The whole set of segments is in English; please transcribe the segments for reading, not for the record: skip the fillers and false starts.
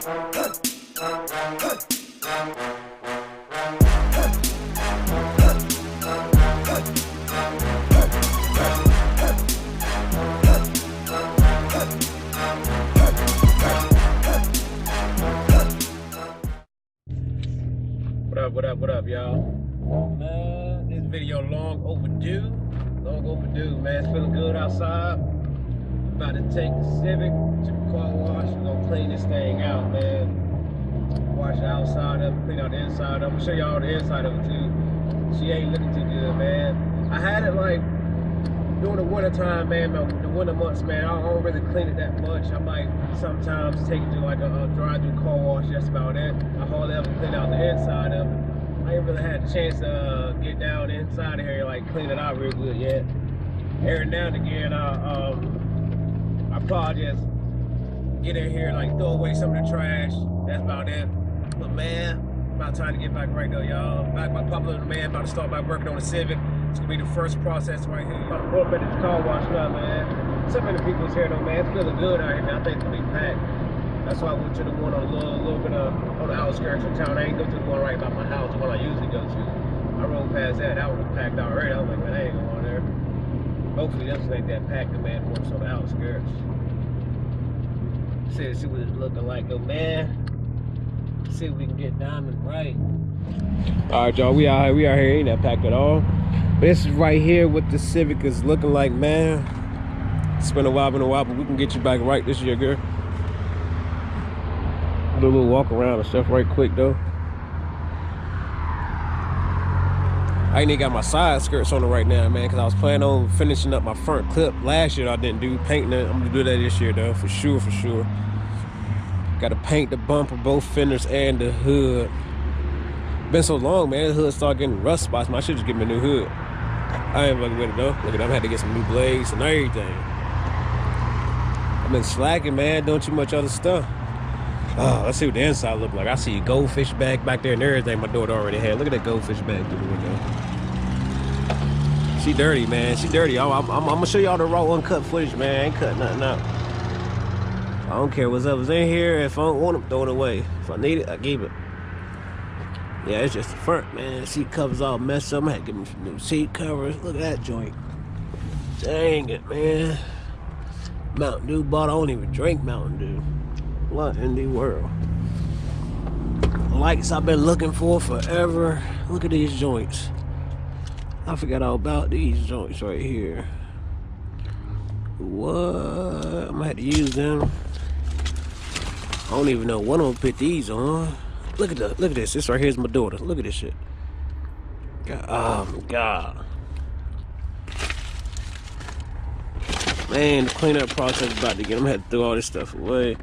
What up, y'all? Man, this video long overdue, man. It's feeling good outside. About to take the Civic to the car wash. We're gonna clean this thing out, man. Wash the outside of it, clean out the inside of it. I'm gonna show y'all the inside of it too. She ain't looking too good, man. I had it like during the winter time, man. The winter months, man. I don't really clean it that much. I might sometimes take it to like a drive-through car wash. That's about it. I hardly ever clean out the inside of it. I ain't really had a chance to get down inside of here, like clean it out real good yet. Every now and again, I probably just get in here, like throw away some of the trash. That's about it. But man, about time to get back right though, y'all. Back my popular man, about to start by working on the Civic. It's gonna be the first process right here. About to pull up at this car wash now, man. So many people's here though, man. It's feeling good out here, man. I think it's gonna be packed. That's why I went to the one on a little bit on the outskirts of town. I ain't go to the one right by my house, the one I usually go to. I rode past that. That one was packed already. I was like, man, I ain't going there. Hopefully this ain't that packed, man. Once on the outskirts. See what it's looking like, though, man. See if we can get diamond right. All right, y'all. We out here. Ain't that packed at all. But this is right here what the Civic is looking like, man. It's been a while, but we can get you back right this year, girl. Do a little walk around and stuff right quick though. I ain't even got my side skirts on it right now, man, because I was planning on finishing up my front clip last year. I didn't do painting it. I'm gonna do that this year though, for sure. Got to paint the bumper, both fenders and the hood. Been so long, man. The hood started getting rust spots. Man, I should just get me a new hood. I ain't fucking with it though. Look at that. I had to get some new blades and everything. I've been slacking, man. Doing too much other stuff. Oh, let's see what the inside look like. I see a goldfish bag back there and everything my daughter already had. Look at that goldfish bag through the window. She dirty, man. She dirty. I'm gonna show y'all the raw uncut footage, man. I ain't cutting nothing out. I don't care what's in here. If I don't want it, throw it away. If I need it, I keep it. Yeah, it's just the front, man. Seat covers all messed up. I had to give me some new seat covers. Look at that joint. Dang it, man. Mountain Dew bought. I don't even drink Mountain Dew. What in the world? Lights I've been looking for forever. Look at these joints. I forgot all about these joints right here. What? I'm gonna have to use them. I don't even know what I'm gonna put these on. Look at this. This right here is my daughter. Look at this shit. God, oh my God. Man, the cleanup process is about to get. I'm gonna have to throw all this stuff away.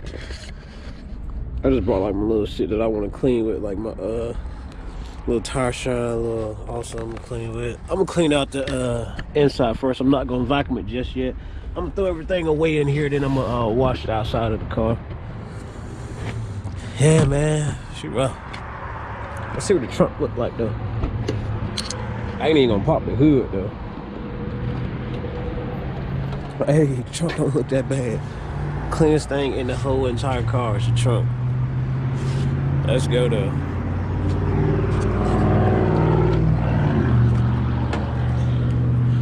I just brought like my little shit that I want to clean with, like my little tire shine, also I'm gonna clean with. I'm gonna clean out the inside first. I'm not gonna vacuum it just yet. I'm gonna throw everything away in here, then I'm gonna wash the outside of the car. Yeah, man, she rough. Let's see what the trunk look like though. I ain't even gonna pop the hood though. But hey, the trunk don't look that bad. Cleanest thing in the whole entire car is the trunk. Let's go though.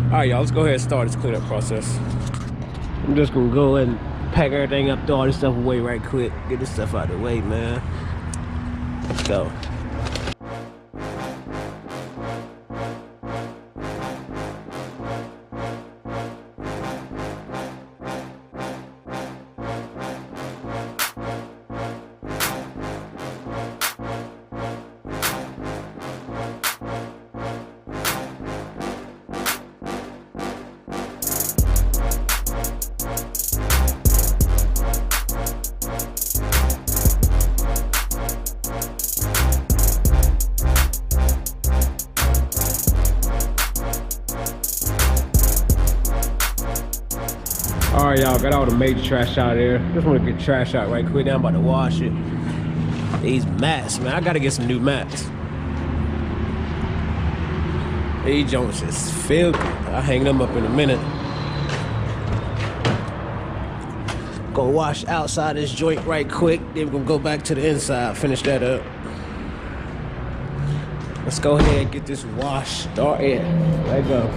Alright, y'all, let's go ahead and start this cleanup process. I'm just gonna go and pack everything up, throw all this stuff away right quick. Get this stuff out of the way, man. Let's go. Alright, y'all, got all the major trash out of there. Just want to get trash out right quick. Now I'm about to wash it. These mats, man, I gotta get some new mats. These joints is filthy. I'll hang them up in a minute. Gonna wash outside this joint right quick. Then we're gonna go back to the inside, finish that up. Let's go ahead and get this wash started. Let's go.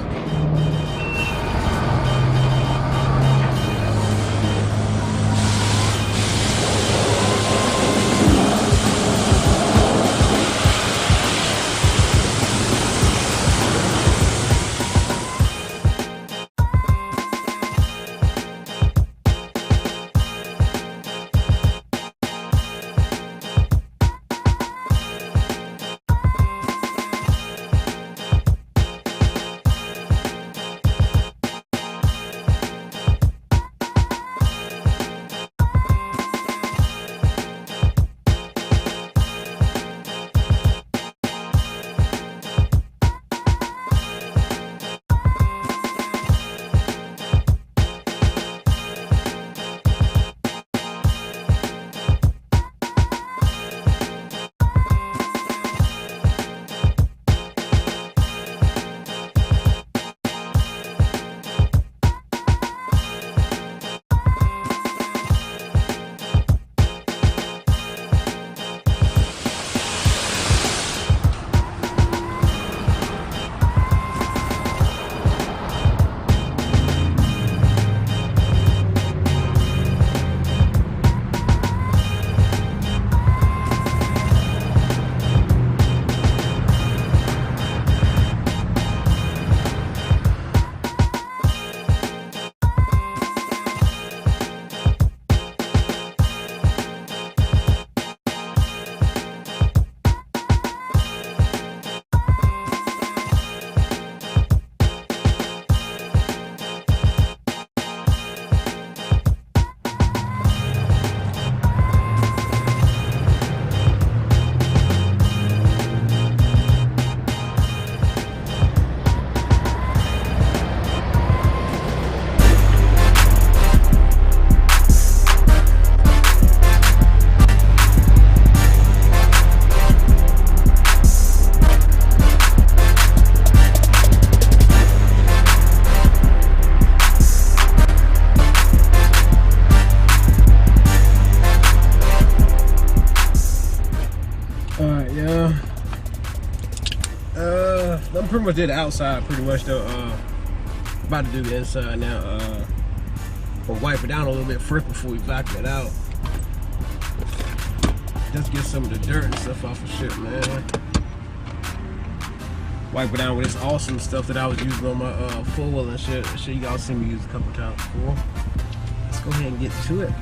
I pretty much did the outside pretty much though. About to do the inside now. We'll wipe it down a little bit first before we vacuum it out. Just get some of the dirt and stuff off of shit, man. Wipe it down with this awesome stuff that I was using on my four-wheel and shit. Shit you all seen me use a couple times before. Let's go ahead and get to it.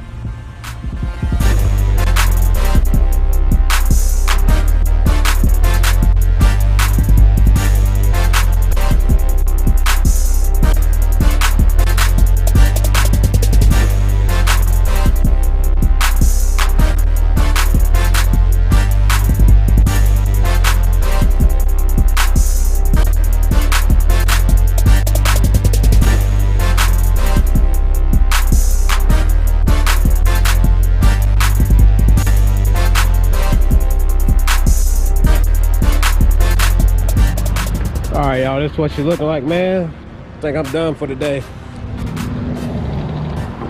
Alright y'all, this is what you're looking like, man. I think I'm done for the day.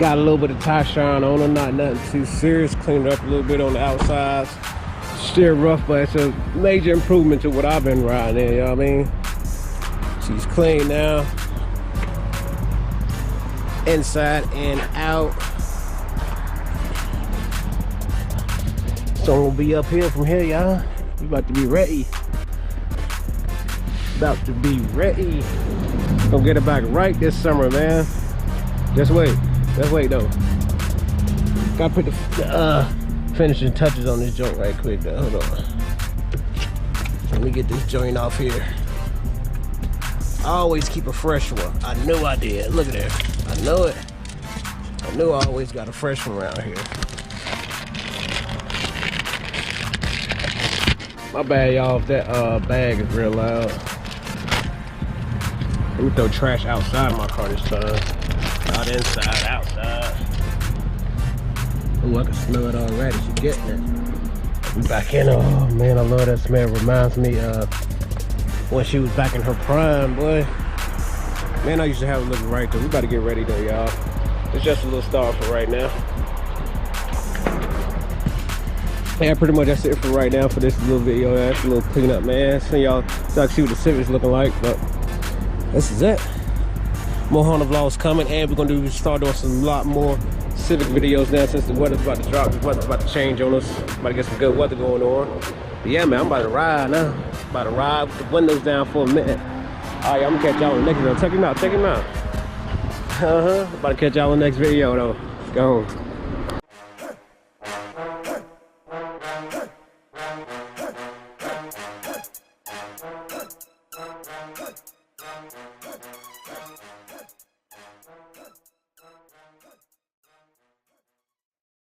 Got a little bit of tie shine on her, not nothing too serious. Cleaned up a little bit on the outsides. Still rough, but it's a major improvement to what I've been riding in, you know what I mean? She's clean now. Inside and out. So we'll be up here from here, y'all. We about to be ready. About to be ready. Gonna get it back right this summer, man. Just wait though. Gotta put the finishing touches on this joint right quick though. Hold on. Let me get this joint off here. I always keep a fresh one. I knew I did. Look at that. I know it. I knew I always got a fresh one around here. My bad, y'all, if that bag is real loud. Let me throw trash outside my car this time. Not inside, outside. Ooh, I can smell it already. She getting it. We back in. Oh man, I love that smell. Reminds me of when she was back in her prime, boy. Man, I used to have it looking right though. We about to get ready though, y'all. It's just a little start for right now. Yeah, pretty much that's it for right now for this little video. That's a little cleanup, man. So y'all so I can see what the Civic's looking like, but this is it. More Honda vlogs coming, and we're gonna start doing some lot more Civic videos now since the weather's about to drop. The weather's about to change on us. About to get some good weather going on. But yeah, man, I'm about to ride now. About to ride with the windows down for a minute. All right, I'm gonna catch y'all in the next video. Check him out, check him out. About to catch y'all in the next video though. Let's go.